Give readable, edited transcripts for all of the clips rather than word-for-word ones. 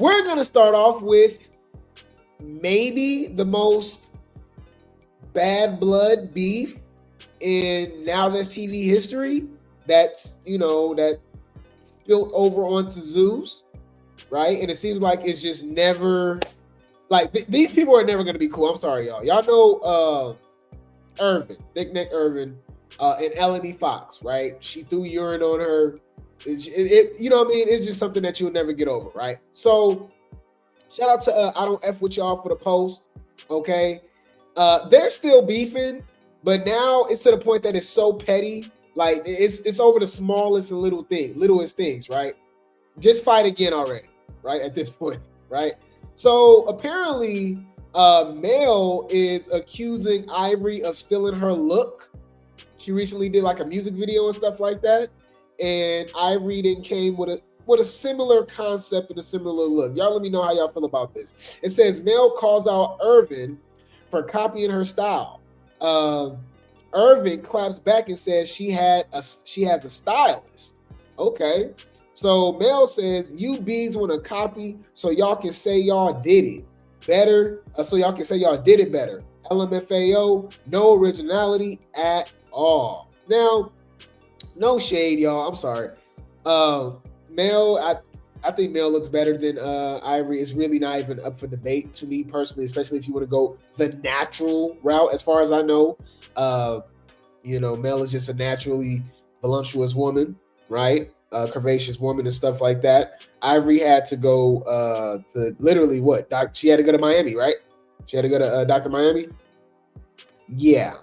we're gonna start off with maybe the most bad blood beef in Now That's TV history. That's that spilled over onto Zeus, right? And it seems like it's just never like these people are never gonna be cool. I'm sorry, y'all. Y'all know Irvin, Thick Neck Irvin, and Elanie Fox, right? She threw urine on her. You know what I mean? It's just something that you'll never get over, right? So shout out to I Don't F With Y'all for the post, okay? They're still beefing, but now it's to the point that it's so petty. Like it's over the smallest and littlest things, right? Just fight again already, right? At this point, right? So apparently, Mel is accusing Ivory of stealing her look. She recently did like a music video and stuff like that, and Ivory then came with a similar concept and a similar look. Y'all let me know how y'all feel about this. It says Mel calls out Irvin for copying her style. Irvin claps back and says she has a stylist. Okay. So Mel says, you bees want to copy so y'all can say y'all did it better. So y'all can say y'all did it better. LMFAO, no originality at all. Now, no shade, y'all. I'm sorry. Mel, I think Mel looks better than Ivory. It's really not even up for debate to me personally, especially if you want to go the natural route. As far as I know, Mel is just a naturally voluptuous woman, right? Curvaceous woman and stuff like that. Ivory had to go to literally what? She had to go to Miami, right? She had to go to Dr. Miami. Yeah.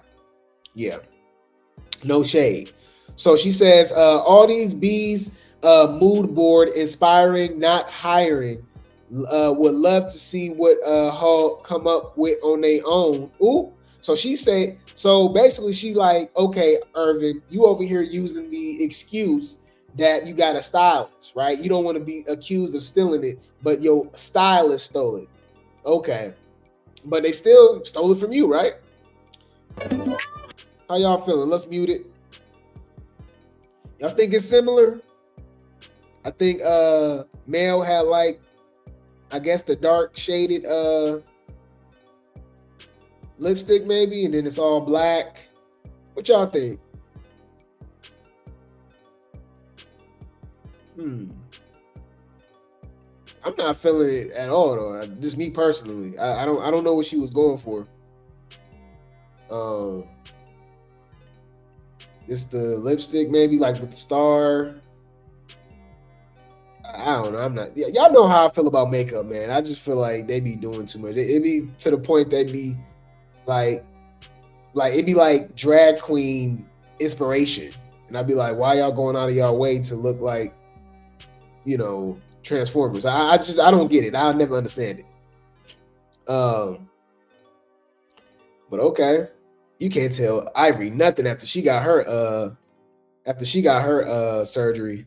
No shade. So she says, all these bees mood board inspiring, not hiring. Would love to see what Hulk come up with on their own. Ooh. So she said, so basically she like, okay, Irvin, you over here using the excuse that you got a stylist, right? You don't want to be accused of stealing it, but your stylist stole it. Okay. But they still stole it from you, right? How y'all feeling? Let's mute it. Y'all think it's similar? I think Mel had like, I guess the dark shaded lipstick maybe, and then it's all black. What y'all think? I'm not feeling it at all though. Just me personally. I don't know what she was going for. It's the lipstick maybe like with the star. I don't know. I'm not. Y'all know how I feel about makeup, man. I just feel like they be doing too much. It be to the point they be like it'd be like drag queen inspiration, and I'd be like, why y'all going out of y'all way to look like, Transformers? I don't get it. I'll never understand it. But okay, you can't tell Ivory nothing after she got her surgery.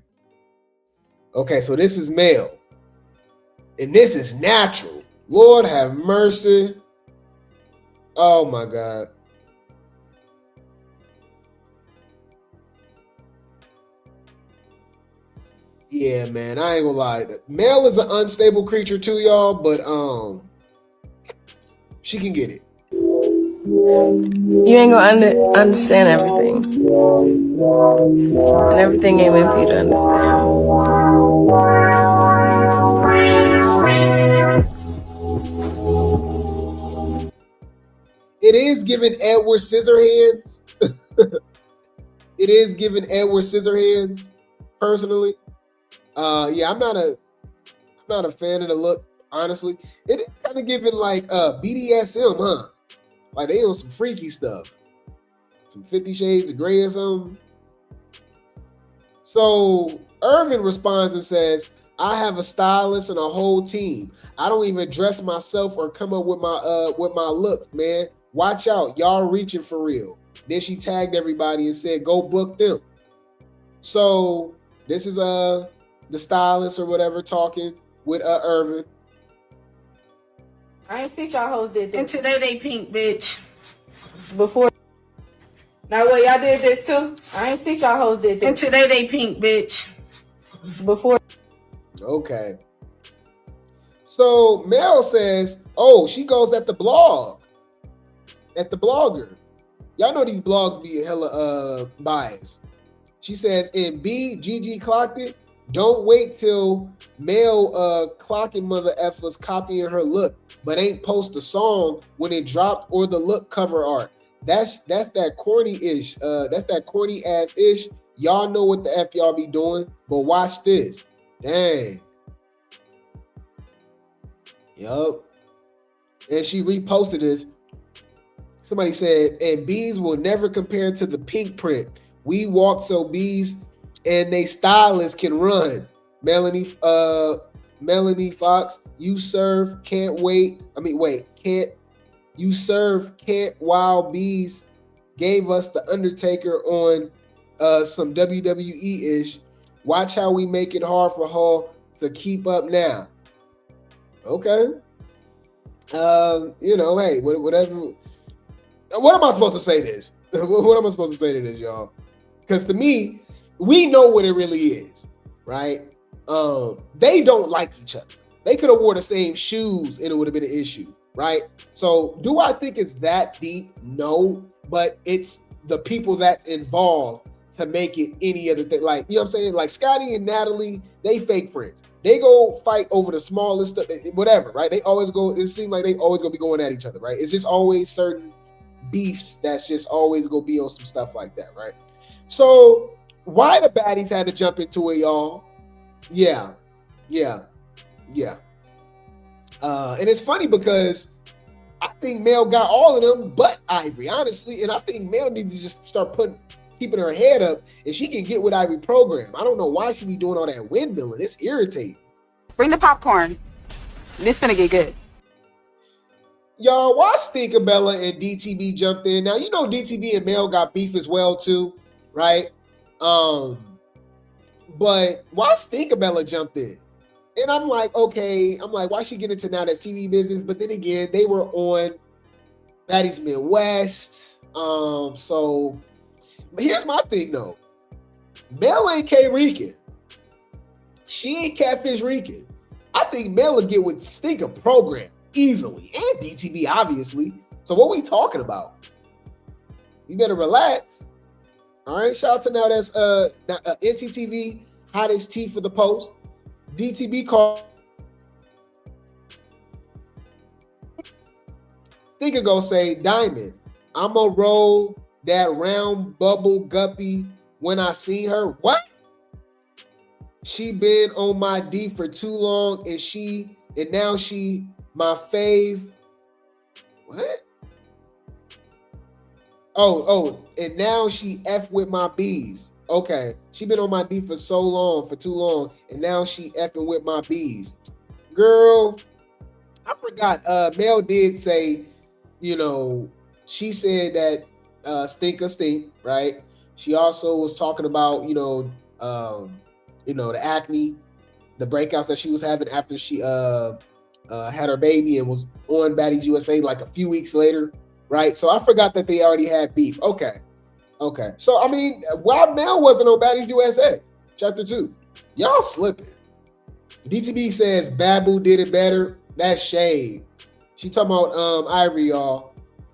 Okay, so this is Mel, and this is natural. Lord have mercy. Oh my God. Yeah, man, I ain't gonna lie. Mel is an unstable creature too, y'all, but she can get it. You ain't gonna understand everything. And everything ain't meant for you to understand. It is giving Edward Scissorhands. It is giving Edward Scissorhands, personally. Yeah, I'm not a fan of the look, honestly. It is kind of giving like BDSM, huh? Like they on some freaky stuff. Some 50 Shades of Grey or something. So Irvin responds and says, I have a stylist and a whole team. I don't even dress myself or come up with my looks, man. Watch out, y'all reaching for real. Then she tagged everybody and said, go book them. So this is the stylist or whatever talking with Irvin. I ain't see y'all hoes did this. And today they pink, bitch. Before. Now what, y'all did this too? I ain't see y'all hoes did this. And today they pink, bitch. Before. Okay. So Mel says, oh, she goes at the blog, at the blogger. Y'all know these blogs be hella biased. She says, and B, Gigi clocked it. Don't wait till Mel clocking mother F was copying her look, but ain't post the song when it dropped or the look cover art. That's that corny ish. That's that corny ass ish. Y'all know what the F y'all be doing, but watch this. Dang. Yup. And she reposted this. Somebody said, and bees will never compare to the pink print. We walk so bees and they stylists can run. Melanie Fox, you serve, can't wait. Can't you serve, can't while bees gave us the Undertaker on some WWE-ish. Watch how we make it hard for Hall to keep up now. Okay. Hey, whatever. What am I supposed to say to this? What am I supposed to say to this, y'all? Because to me, we know what it really is, right? They don't like each other. They could have wore the same shoes and it would have been an issue, right? So do I think it's that deep? No, but it's the people that's involved to make it any other thing. Like, you know what I'm saying? Like Scotty and Natalie, they fake friends. They go fight over the smallest stuff, whatever, right? They always go, it seems like they always gonna be going at each other, right? It's just always certain beefs that's just always gonna be on some stuff like that, right? So why the baddies had to jump into it, y'all? Yeah. And it's funny because I think Mel got all of them but Ivory, honestly. And I think Mel needs to just start keeping her head up and she can get with Ivory program. I don't know why she be doing all that windmilling. It's irritating. Bring the popcorn. This gonna get good. Y'all, why Tinka and DTB jumped in? Now, you know DTB and Mel got beef as well too, right? But why Tinka jumped in? And I'm like, okay, why she get into now that TV business? But then again, they were on Baddies Midwest. So but here's my thing though. Mel ain't K-Rican. She ain't Catfish Rican. I think Mel will get with Tinka program easily, and DTB obviously. So what we talking about? You better relax. All right, shout out to now that's NTTV hottest tea for the post. DTB call. Tinka go say, Diamond, I'ma roll that round bubble guppy when I see her. What? She been on my D for too long and now she my fave. What? Oh, and now she F with my bees. Okay. She been on my D for too long, and now she effing with my bees. Girl, I forgot. Mel did say, she said that Tinka stink, right? She also was talking about, the acne, the breakouts that she was having after she had her baby and was on Baddies USA like a few weeks later, right? So I forgot that they already had beef. Okay. So, why Mel wasn't on Baddies USA, Chapter 2? Y'all slipping. DTB says Babu did it better. That's shade. She talking about Ivory, y'all.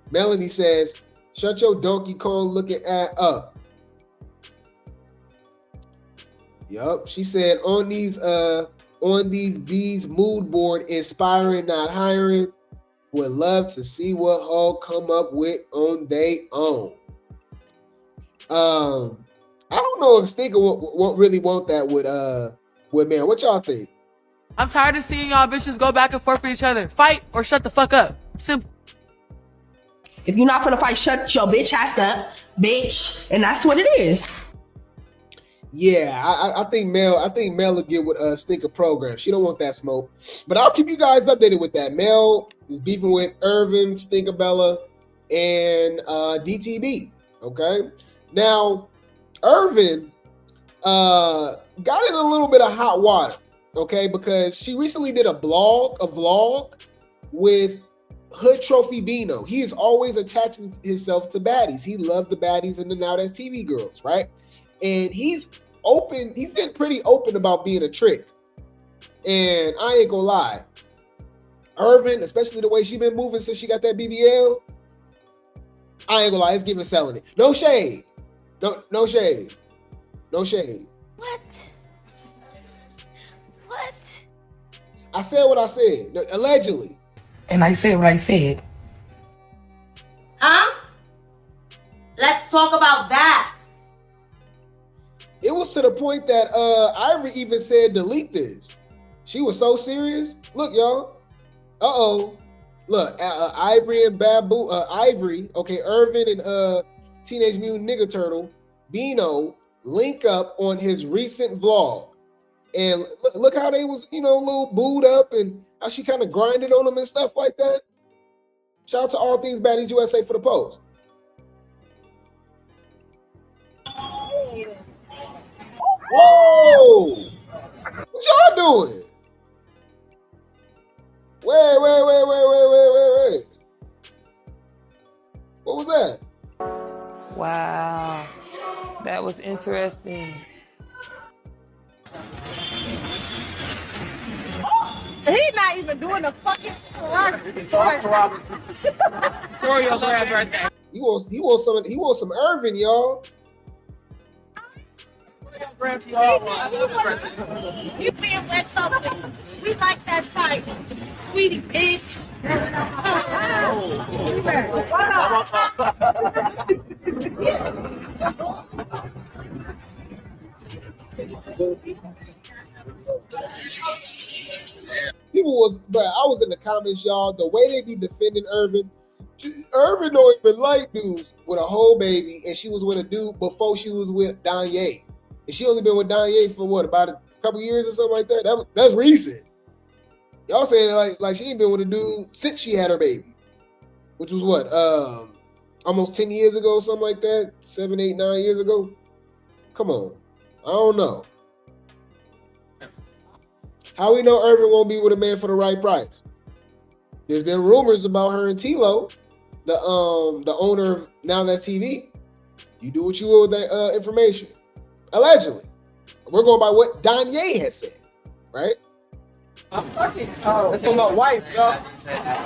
Melanie says, shut your Donkey Kong looking at up. Yup. She said on these bees mood board, inspiring, not hiring. Would love to see what Hall come up with on they own. I don't know if Tinka won't really want that with Mel. What y'all think? I'm tired of seeing y'all bitches go back and forth with each other. Fight or shut the fuck up. Simple. If you're not gonna fight, shut your bitch ass up, bitch. And that's what it is. Yeah, I think Mel will get with Tinka program. She don't want that smoke. But I'll keep you guys updated with that. Mel is beefing with Irvin, Tinka, and DTB. Okay. Now, Irvin got in a little bit of hot water, okay, because she recently did a vlog with Hood Trophy Bino. He is always attaching himself to baddies. He loved the baddies and the NowThatsTV girls, right? And he's been pretty open about being a trick. And I ain't gonna lie, Irvin, especially the way she been moving since she got that BBL, I ain't gonna lie, it's giving selling it. No shade. No shade. No shade. What? What? I said what I said. Allegedly. And I said what I said. Huh? Let's talk about that. It was to the point that Ivory even said delete this. She was so serious. Look, y'all. Uh-oh. Look, Ivory and Ivory, okay, Irvin and Teenage Mutant Nigga Turtle, Bino, link up on his recent vlog. And look how they was, you know, a little booed up and how she kind of grinded on them and stuff like that. Shout out to All Things Baddies USA for the post. Whoa! What y'all doing? Wait. What was that? Wow. That was interesting. He's not even doing the fucking choreography. He wants some Irvin, y'all. You being with something. We like that type. Sweetie bitch. People was, but I was in the comments, y'all. The way they be defending Irvin don't even like dudes with a whole baby, and she was with a dude before she was with Danye. And she only been with Danye for what, about a couple years or something like that? That's recent. Y'all saying like she ain't been with a dude since she had her baby, which was what, almost 10 years ago, something like that, 7, 8, 9 years ago. Come on, I don't know. How we know Irvin won't be with a man for the right price? There's been rumors about her and Tilo, the owner of NowThatsTV. You do what you will with that information. Allegedly. We're going by what Danye has said, right? Oh, it's for my wife, yo.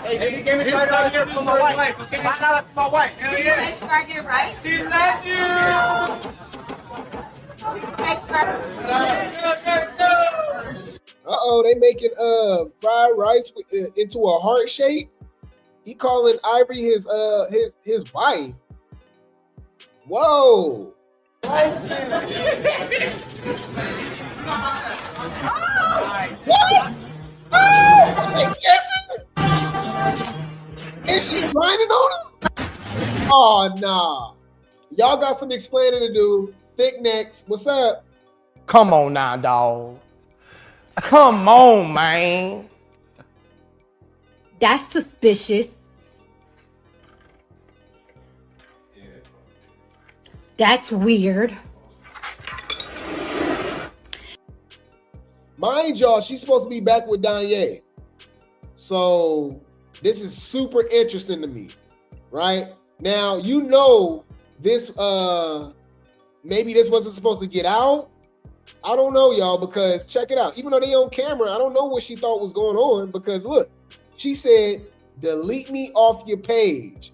Hey, you gave me started out here for my wife. Okay? Now that's my wife. Hell yeah. Make sure I get right. She loves you. Uh-oh, they making fried rice into a heart shape. He calling Ivory his wife. Whoa. What? Oh, is she grinding on him? Oh, nah. Y'all got some explaining to do. Thick necks. What's up? Come on now, dog. Come on, man. That's suspicious. That's weird. Mind y'all, she's supposed to be back with Danye. So this is super interesting to me, right? Now, you know this, maybe this wasn't supposed to get out. I don't know, y'all, because check it out. Even though they on camera, I don't know what she thought was going on, because look, she said, delete me off your page.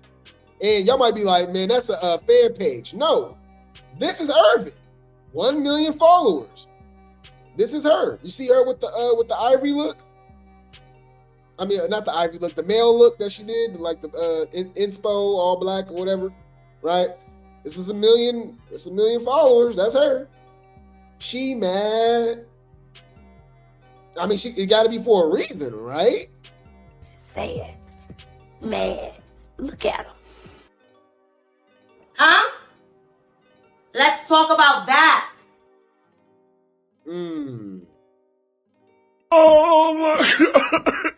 And y'all might be like, man, that's a fan page. No, this is Irvin. 1 million followers. This is her. You see her with the Ivory look? I mean, not the Ivory look, the male look that she did, like the inspo, all black or whatever, right? This is 1 million. It's 1 million followers. That's her. She mad. I mean, it got to be for a reason, right? Say it. Mad. Look at him. Huh? Let's talk about that. Oh my God.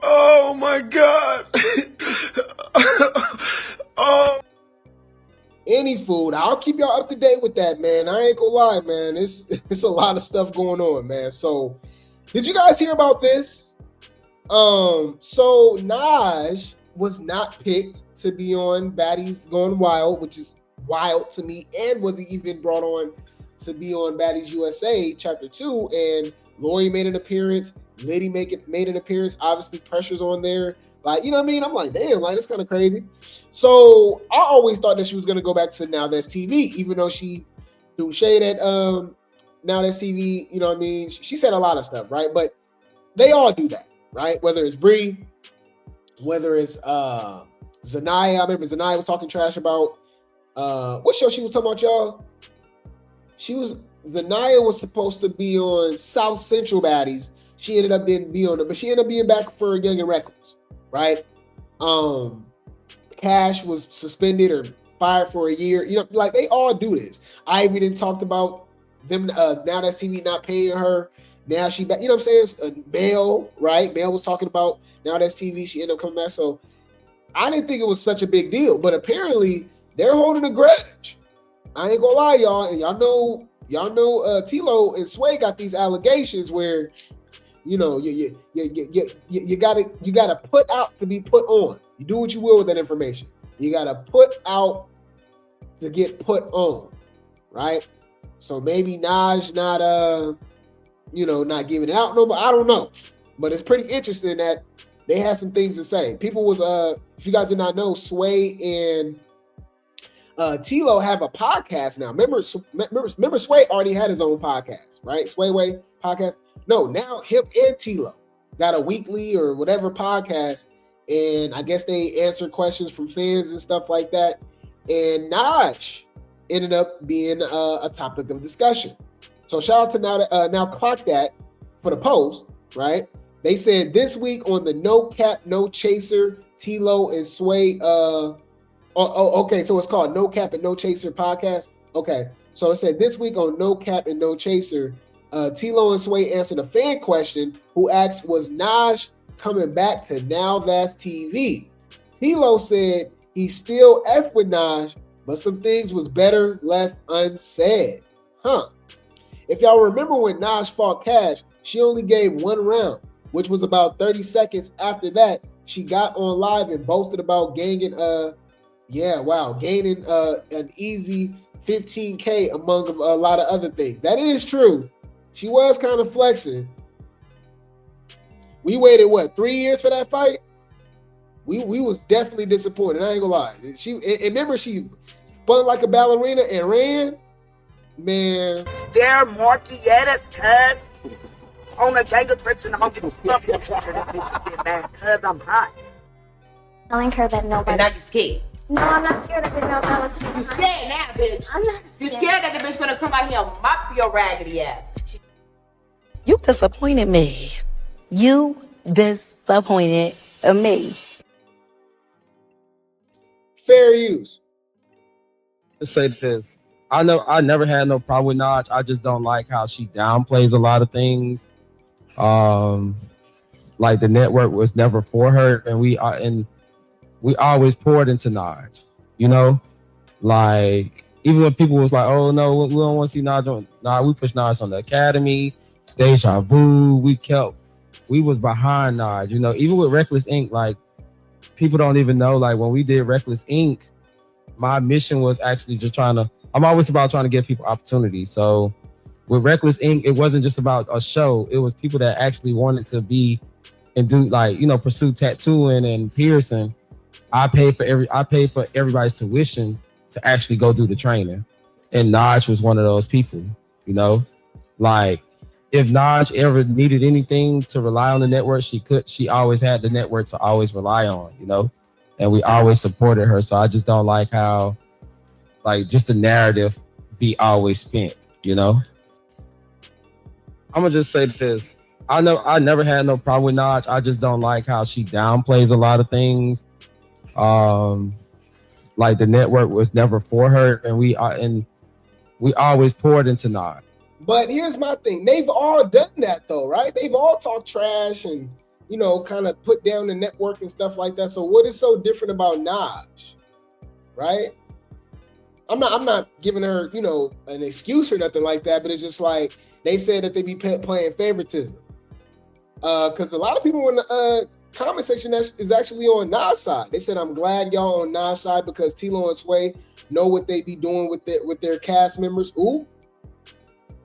Oh my God. Oh. Any food. I'll keep y'all up to date with that, man. I ain't gonna lie, man. It's a lot of stuff going on, man. So, did you guys hear about this? So Naj was not picked to be on Baddies Gone Wild, which is wild to me, and wasn't even brought on to be on Baddies USA Chapter 2, and Lori made an appearance, Liddy made an appearance, obviously pressure's on there. Like, you know what I mean? I'm like, damn, like, it's kind of crazy. So I always thought that she was going to go back to Now That's TV, even though she threw shade at Now That's TV, you know what I mean? She said a lot of stuff, right? But they all do that, right? Whether it's Bree, whether it's Zanaya. I remember Zanaya was talking trash about, what show she was talking about, y'all? Zanaya was supposed to be on South Central Baddies. She ended up being on it, but she ended up being back for Young and Reckless, right? Kash was suspended or fired for a year. You know, like, they all do this. Ivy didn't talked about them. Now That's TV not paying her. Now she back. You know what I'm saying? Mel, right? Mel was talking about Now That's TV. She ended up coming back. So I didn't think it was such a big deal, but apparently they're holding a grudge. I ain't gonna lie, y'all. And y'all know, Tilo and Sway got these allegations where, you know, you gotta put out to be put on. You do what you will with that information. You gotta put out to get put on, right? So maybe Naj not giving it out no more. I don't know, but it's pretty interesting that they had some things to say. People was if you guys did not know, Sway and Tilo have a podcast now. Remember Sway already had his own podcast, right? Sway podcast. No, now him and Tilo got a weekly or whatever podcast, and I guess they answer questions from fans and stuff like that. And Naj ended up being a topic of discussion. So shout out to now Clock That for the post, right? They said this week on the No Cap, No Chaser, Tilo and Sway. Okay, so it's called No Cap and No Chaser podcast. Okay, so it said this week on No Cap and No Chaser, Tilo and Sway answered a fan question who asked, was Naj coming back to Now That's TV? Tilo said he still F with Naj, but some things was better left unsaid. If y'all remember when Naj fought Kash, she only gave one round, which was about 30 seconds after that. She got on live and boasted about gaining an easy 15K among a lot of other things. That is true. She was kind of flexing. We waited 3 years for that fight? We was definitely disappointed. I ain't gonna lie. Remember she spun like a ballerina and ran? Man. They're Marquietta's cuz on a gang of trips and I'm gonna fuck with cuz I'm hot. Telling her that nobody. And now you scared. No, I'm not scared. I didn't know that was. You scared now, bitch. I'm not You scared. scared that the bitch gonna come out here and mop your raggedy ass. You disappointed me. You disappointed me. Fair use. Let's say this. I know I never had no problem with Naj. I just don't like how she downplays a lot of things. Like the network was never for her, and we always poured into Naj. You know, like even when people was like, "Oh no, we don't want to see Naj on." Nah, we pushed Naj on the Academy, Deja Vu. We was behind Naj. You know, even with Reckless Inc. Like people don't even know. Like when we did Reckless Inc., my mission was actually just I'm always about trying to give people opportunities. So with Reckless Inc., it wasn't just about a show. It was people that actually wanted to be and do pursue tattooing and piercing. I paid for everybody's tuition to actually go do the training. And Naj was one of those people, you know? Like if Naj ever needed anything to rely on the network, she always had the network to always rely on, you know? And we always supported her. So I just don't like how just the narrative be always spent, you know? I'm gonna just say this. I know I never had no problem with Naj. I just don't like how she downplays a lot of things. Like the network was never for her, and we always poured into Naj. But here's my thing. They've all done that though, right? They've all talked trash and, kind of put down the network and stuff like that. So what is so different about Naj, right? I'm not giving her, an excuse or nothing like that, but it's just like they said that they be playing favoritism. Because a lot of people in the comment section is actually on Naj's side. They said, I'm glad y'all on Naj's side because Tilo and Sway know what they be doing with their cast members. Ooh,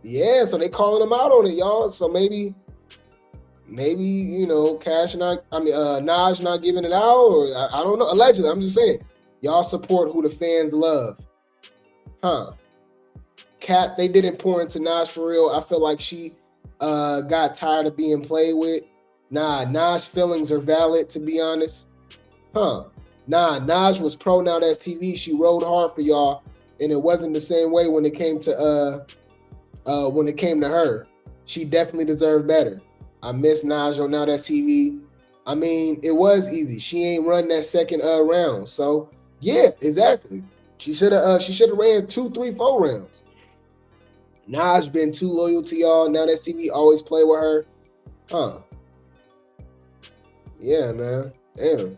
Yeah, so they calling him out on it, y'all. So maybe you know, Naj not giving it out, or I don't know. Allegedly, I'm just saying, y'all support who the fans love, huh? Kat, they didn't pour into Naj for real. I feel like she got tired of being played with. Nah, Naj's feelings are valid, to be honest, huh? Nah, Naj was pro NowThatsTV. She rode hard for y'all, and it wasn't the same way when it came to her. She definitely deserved better. I miss Naj on NowThatsTV. I mean, it was easy. She ain't run that second round. So yeah, exactly. She should have ran 2, 3, 4 rounds. Naj been too loyal to y'all. NowThatsTV always play with her. Huh. Yeah, man. Damn.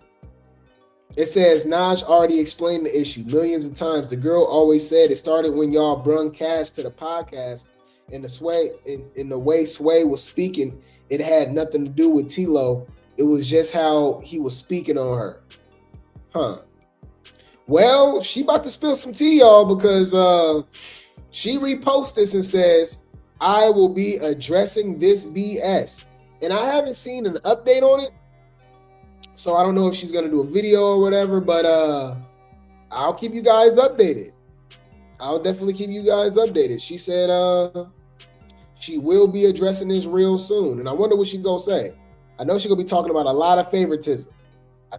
It says Naj already explained the issue millions of times. The girl always said it started when y'all brung Kash to the podcast, and the way Sway was speaking, it had nothing to do with T-Lo. It was just how he was speaking on her. Huh. Well, she about to spill some tea, y'all, because she reposts this and says, I will be addressing this BS. And I haven't seen an update on it, so I don't know if she's going to do a video or whatever, but I'll keep you guys updated. I'll definitely keep you guys updated. She said she will be addressing this real soon, and I wonder what she's going to say. I know she's going to be talking about a lot of favoritism.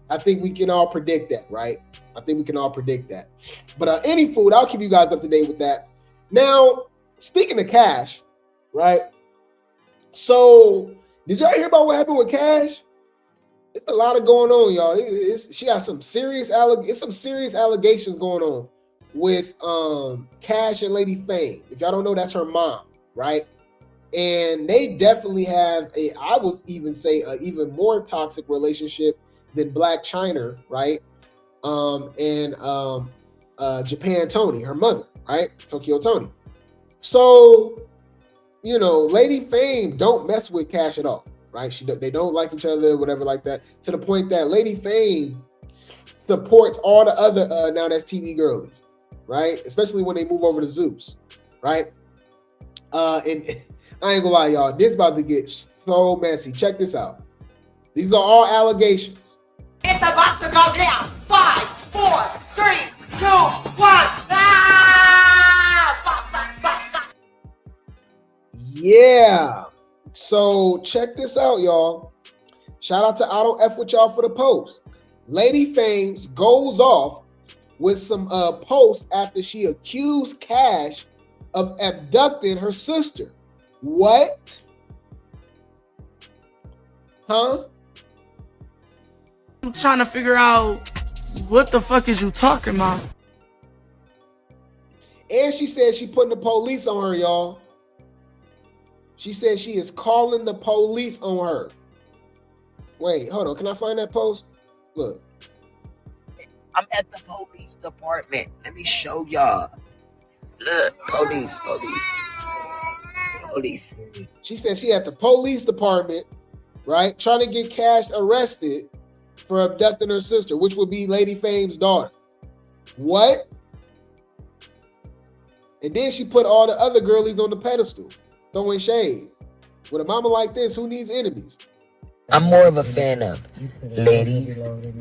I think we can all predict that, right? I think we can all predict that. But any food, I'll keep you guys up to date with that. Now, speaking of Kash, right? So, did y'all hear about what happened with Kash? It's a lot of going on, y'all. She got some serious allegations going on with Kash and Lady Fame. If y'all don't know, that's her mom, right? And they definitely have I would even say, an even more toxic relationship than Black China, right? And Japan Tony, her mother, right? Tokyo Tony. So, you know, Lady Fame don't mess with Kash at all, right? They don't like each other, whatever like that, to the point that Lady Fame supports all the other NowThatsTV girlies, right? Especially when they move over to Zeus, right? And I ain't gonna lie, y'all, this about to get so messy. Check this out. These are all allegations. It's about to go down. 5, 4, 3, 2, 1. Yeah. So check this out, y'all. Shout out to I Don't F with y'all for the post. Lady Fames goes off with some posts after she accused Kash of abducting her sister. What? Huh? I'm trying to figure out what the fuck is you talking about? And she said she putting the police on her, y'all. She said she is calling the police on her. Wait, hold on. Can I find that post? Look. I'm at the police department. Let me show y'all. Look, police. She said she at the police department, right? Trying to get Kash arrested for abducting her sister, which would be Lady Fame's daughter. What? And then she put all the other girlies on the pedestal, throwing shade. With a mama like this, who needs enemies? I'm more of a fan of ladies,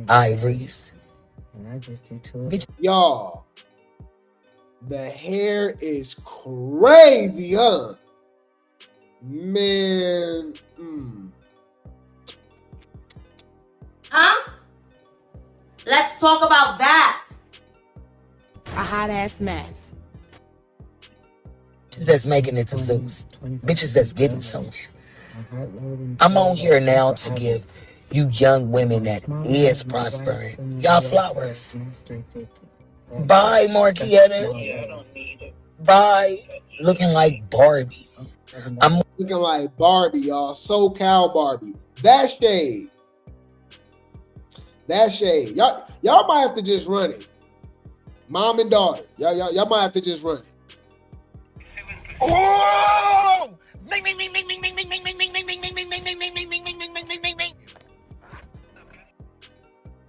Ivories. Y'all, the hair is crazy, huh? Man. Huh? Let's talk about that. A hot ass mess. Bitches that's making it to Zeus. Bitches that's getting somewhere. I'm on here now to give you young women that is prospering y'all flowers. Bye, Marquietta. Bye, looking like Barbie. I'm looking like Barbie, y'all. SoCal Barbie. That's shade. That's shade. Y'all might have to just run it. Mom and daughter. Y'all might have to just run it. Oh!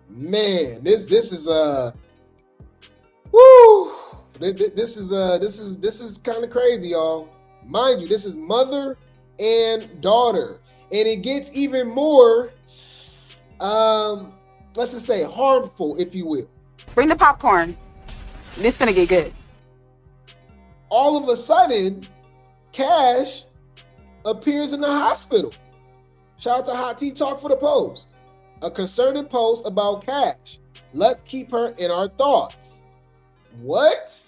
Man, this is woo. This is kind of crazy, y'all. Mind you, this is mother and daughter. And it gets even more, let's just say harmful, if you will. Bring the popcorn. This gonna get good. All of a sudden, Kash appears in the hospital. Shout out to Hot Tea Talk for the post. A concerning post about Kash. Let's keep her in our thoughts. What?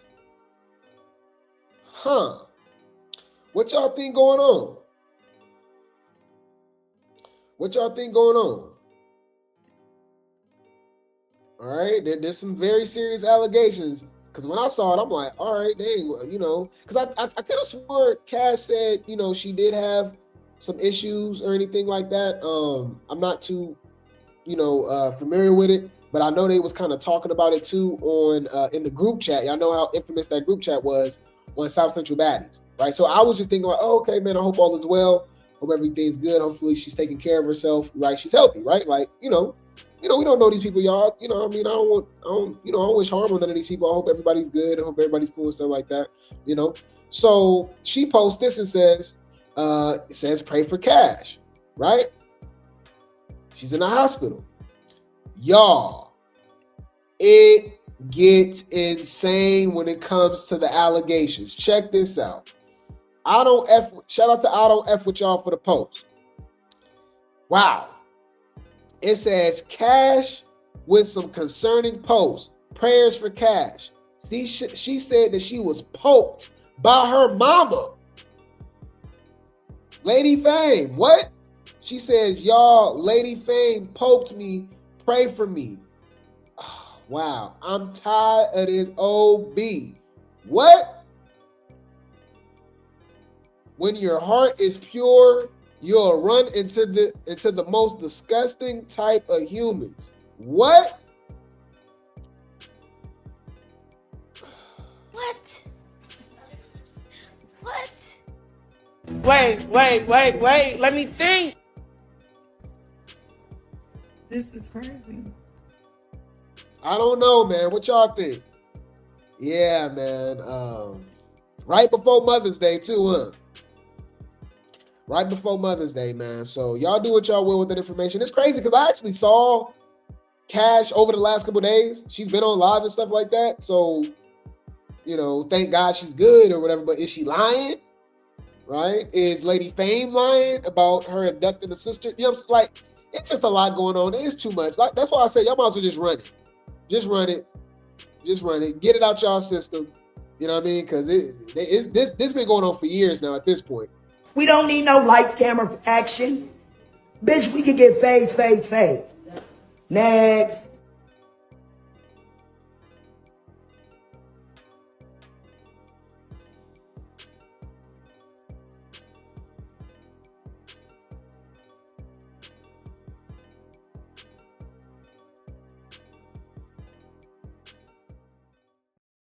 Huh. What y'all think going on? What y'all think going on? All right, there's some very serious allegations. Because when I saw it, I'm like, all right, dang, you know. Because I could have sworn Kash said, you know, she did have some issues or anything like that. I'm not too, you know, familiar with it. But I know they was kind of talking about it too on in the group chat. Y'all know how infamous that group chat was on South Central Baddies, right? So I was just thinking like, oh, okay, man, I hope all is well. Hope everything's good. Hopefully she's taking care of herself, right? She's healthy, right? Like, you know, we don't know these people, y'all. You know, I mean, I don't wish harm on none of these people. I hope everybody's good. I hope everybody's cool and stuff like that, you know? So she posts this and says, it says, pray for Kash, right? She's in the hospital. Y'all, it gets insane when it comes to the allegations. Check this out. Shout out to I don't F with y'all for the post. Wow. It says Kash with some concerning posts. Prayers for Kash. See, she said that she was poked by her mama. Lady Fame, what? She says, y'all, Lady Fame poked me. Pray for me. Oh, wow. I'm tired of this OB. What? When your heart is pure, you'll run into the most disgusting type of humans. What? What? What? Wait. Let me think. This is crazy. I don't know, man. What y'all think? Yeah, man. Right before Mother's Day, too, huh? Right before Mother's Day, man. So y'all do what y'all will with that information. It's crazy because I actually saw Kash over the last couple of days. She's been on live and stuff like that. So, you know, thank God she's good or whatever. But is she lying? Right? Is Lady Fame lying about her abducting a sister? You know what I'm saying? Like, it's just a lot going on. It's too much. Like, that's why I say y'all might as well just run it. Just run it. Just run it. Get it out y'all system. You know what I mean? Because this been going on for years now at this point. We don't need no lights, camera, action. Bitch, we can get fades. Next.